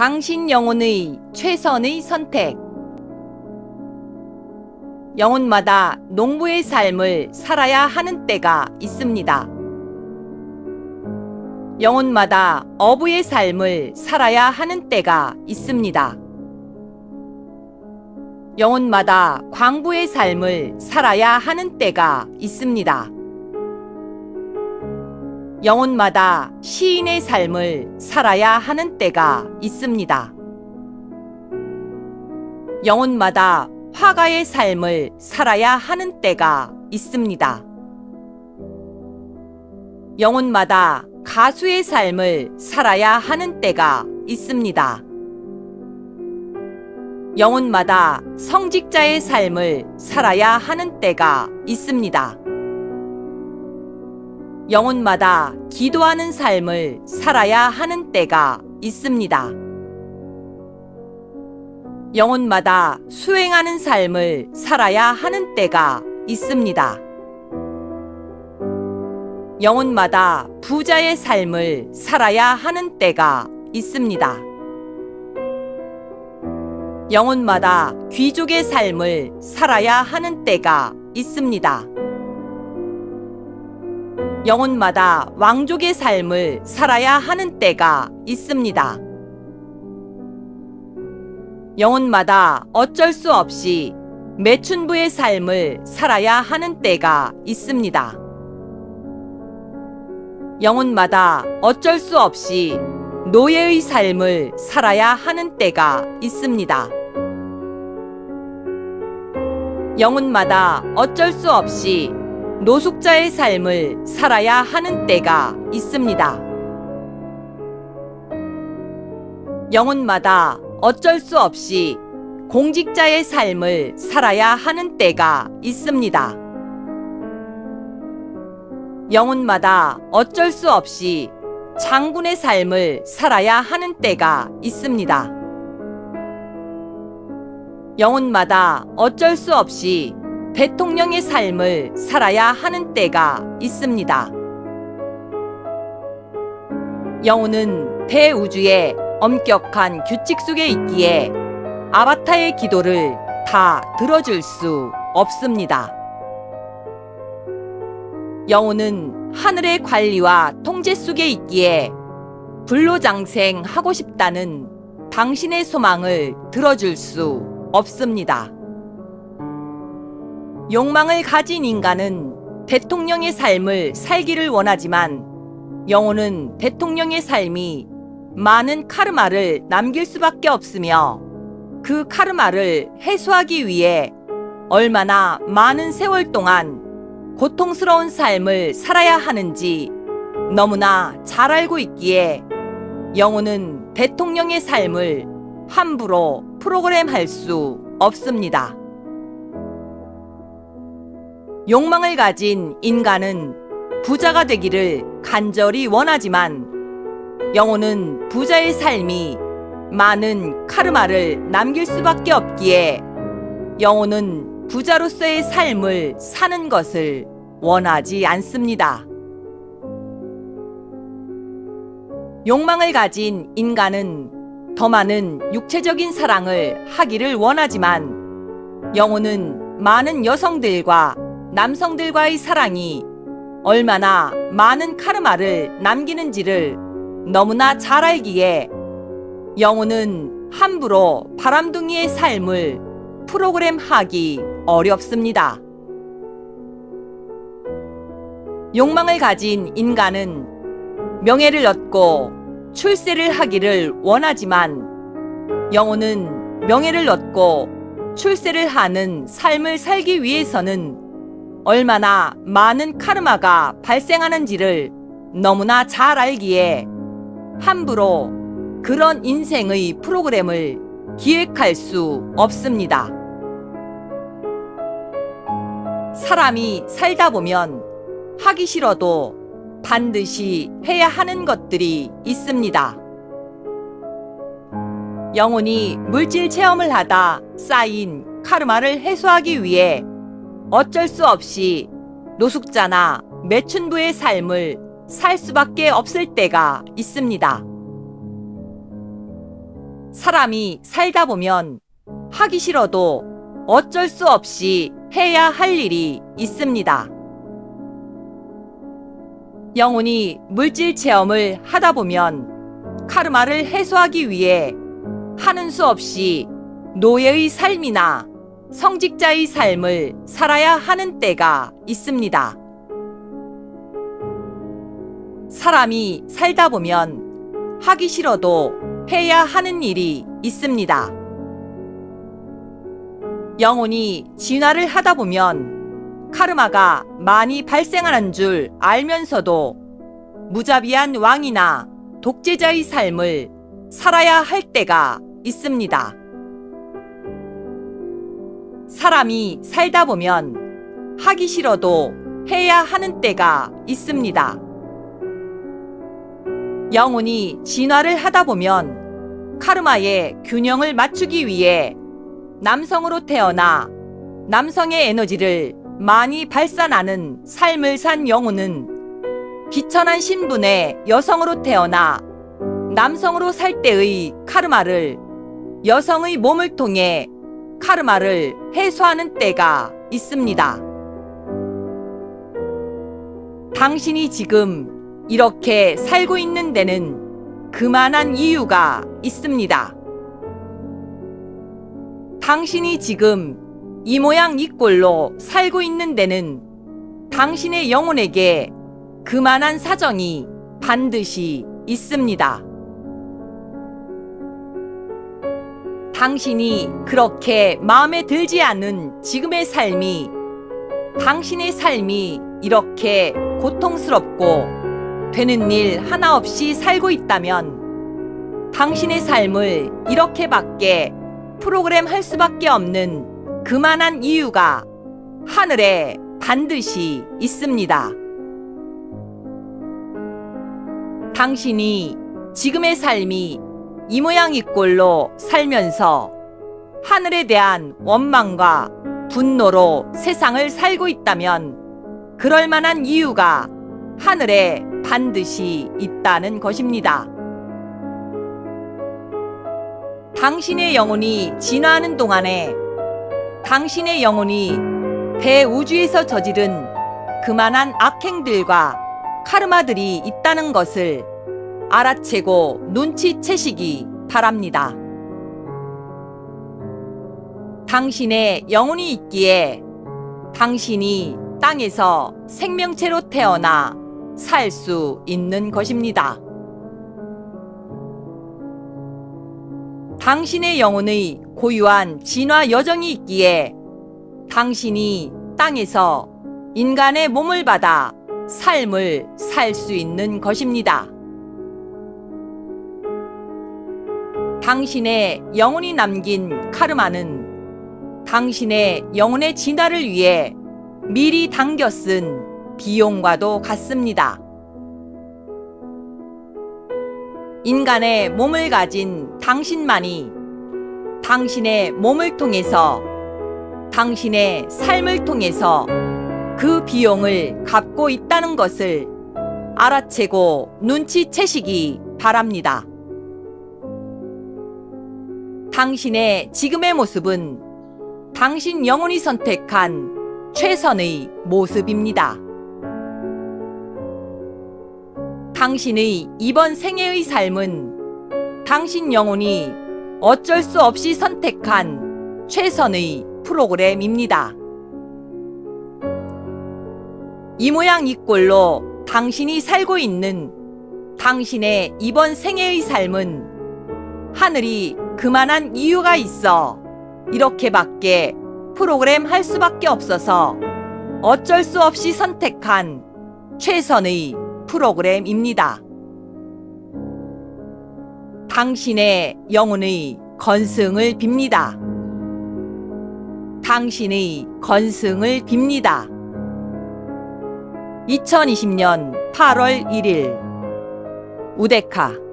당신 영혼의 최선의 선택. 영혼마다 농부의 삶을 살아야 하는 때가 있습니다. 영혼마다 어부의 삶을 살아야 하는 때가 있습니다. 영혼마다 광부의 삶을 살아야 하는 때가 있습니다. 영혼마다 시인의 삶을 살아야 하는 때가 있습니다. 영혼마다 화가의 삶을 살아야 하는 때가 있습니다. 영혼마다 가수의 삶을 살아야 하는 때가 있습니다. 영혼마다 성직자의 삶을 살아야 하는 때가 있습니다. 영혼마다 기도하는 삶을 살아야 하는 때가 있습니다. 영혼마다 수행하는 삶을 살아야 하는 때가 있습니다. 영혼마다 부자의 삶을 살아야 하는 때가 있습니다. 영혼마다 귀족의 삶을 살아야 하는 때가 있습니다. 영혼마다 왕족의 삶을 살아야 하는 때가 있습니다. 영혼마다 어쩔 수 없이 매춘부의 삶을 살아야 하는 때가 있습니다. 영혼마다 어쩔 수 없이 노예의 삶을 살아야 하는 때가 있습니다. 영혼마다 어쩔 수 없이 노숙자의 삶을 살아야 하는 때가 있습니다. 영혼마다 어쩔 수 없이 공직자의 삶을 살아야 하는 때가 있습니다. 영혼마다 어쩔 수 없이 장군의 삶을 살아야 하는 때가 있습니다. 영혼마다 어쩔 수 없이 대통령의 삶을 살아야 하는 때가 있습니다. 영혼은 대우주의 엄격한 규칙 속에 있기에 아바타의 기도를 다 들어줄 수 없습니다. 영혼은 하늘의 관리와 통제 속에 있기에 불로장생하고 싶다는 당신의 소망을 들어줄 수 없습니다. 욕망을 가진 인간은 대통령의 삶을 살기를 원하지만 영혼은 대통령의 삶이 많은 카르마를 남길 수밖에 없으며 그 카르마를 해소하기 위해 얼마나 많은 세월 동안 고통스러운 삶을 살아야 하는지 너무나 잘 알고 있기에 영혼은 대통령의 삶을 함부로 프로그램할 수 없습니다. 욕망을 가진 인간은 부자가 되기를 간절히 원하지만 영혼은 부자의 삶이 많은 카르마를 남길 수밖에 없기에 영혼은 부자로서의 삶을 사는 것을 원하지 않습니다. 욕망을 가진 인간은 더 많은 육체적인 사랑을 하기를 원하지만 영혼은 많은 여성들과 남성들과의 사랑이 얼마나 많은 카르마를 남기는지를 너무나 잘 알기에 영혼은 함부로 바람둥이의 삶을 프로그램하기 어렵습니다. 욕망을 가진 인간은 명예를 얻고 출세를 하기를 원하지만 영혼은 명예를 얻고 출세를 하는 삶을 살기 위해서는 얼마나 많은 카르마가 발생하는지를 너무나 잘 알기에 함부로 그런 인생의 프로그램을 기획할 수 없습니다. 사람이 살다 보면 하기 싫어도 반드시 해야 하는 것들이 있습니다. 영혼이 물질 체험을 하다 쌓인 카르마를 해소하기 위해 어쩔 수 없이 노숙자나 매춘부의 삶을 살 수밖에 없을 때가 있습니다. 사람이 살다 보면 하기 싫어도 어쩔 수 없이 해야 할 일이 있습니다. 영혼이 물질 체험을 하다 보면 카르마를 해소하기 위해 하는 수 없이 노예의 삶이나 성직자의 삶을 살아야 하는 때가 있습니다. 사람이 살다 보면 하기 싫어도 해야 하는 일이 있습니다. 영혼이 진화를 하다 보면 카르마가 많이 발생하는 줄 알면서도 무자비한 왕이나 독재자의 삶을 살아야 할 때가 있습니다. 사람이 살다 보면 하기 싫어도 해야 하는 때가 있습니다. 영혼이 진화를 하다 보면 카르마의 균형을 맞추기 위해 남성으로 태어나 남성의 에너지를 많이 발산하는 삶을 산 영혼은 비천한 신분의 여성으로 태어나 남성으로 살 때의 카르마를 여성의 몸을 통해 카르마를 해소하는 때가 있습니다. 당신이 지금 이렇게 살고 있는 데는 그만한 이유가 있습니다. 당신이 지금 이 모양 이 꼴로 살고 있는 데는 당신의 영혼에게 그만한 사정이 반드시 있습니다. 당신이 그렇게 마음에 들지 않는 지금의 삶이, 당신의 삶이 이렇게 고통스럽고 되는 일 하나 없이 살고 있다면 당신의 삶을 이렇게밖에 프로그램 할 수밖에 없는 그만한 이유가 하늘에 반드시 있습니다. 당신이 지금의 삶이 이 모양 이 꼴로 살면서 하늘에 대한 원망과 분노로 세상을 살고 있다면 그럴 만한 이유가 하늘에 반드시 있다는 것입니다. 당신의 영혼이 진화하는 동안에 당신의 영혼이 대우주에서 저지른 그만한 악행들과 카르마들이 있다는 것을 알아채고 눈치채시기 바랍니다. 당신의 영혼이 있기에 당신이 땅에서 생명체로 태어나 살 수 있는 것입니다. 당신의 영혼의 고유한 진화 여정이 있기에 당신이 땅에서 인간의 몸을 받아 삶을 살 수 있는 것입니다. 당신의 영혼이 남긴 카르마는 당신의 영혼의 진화를 위해 미리 당겨 쓴 비용과도 같습니다. 인간의 몸을 가진 당신만이 당신의 몸을 통해서 당신의 삶을 통해서 그 비용을 갚고 있다는 것을 알아채고 눈치채시기 바랍니다. 당신의 지금의 모습은 당신 영혼이 선택한 최선의 모습입니다. 당신의 이번 생애의 삶은 당신 영혼이 어쩔 수 없이 선택한 최선의 프로그램입니다. 이 모양 이 꼴로 당신이 살고 있는 당신의 이번 생애의 삶은 하늘이 그만한 이유가 있어 이렇게밖에 프로그램 할 수밖에 없어서 어쩔 수 없이 선택한 최선의 프로그램입니다. 당신의 영혼의 건승을 빕니다. 당신의 건승을 빕니다. 2020년 8월 1일 우데카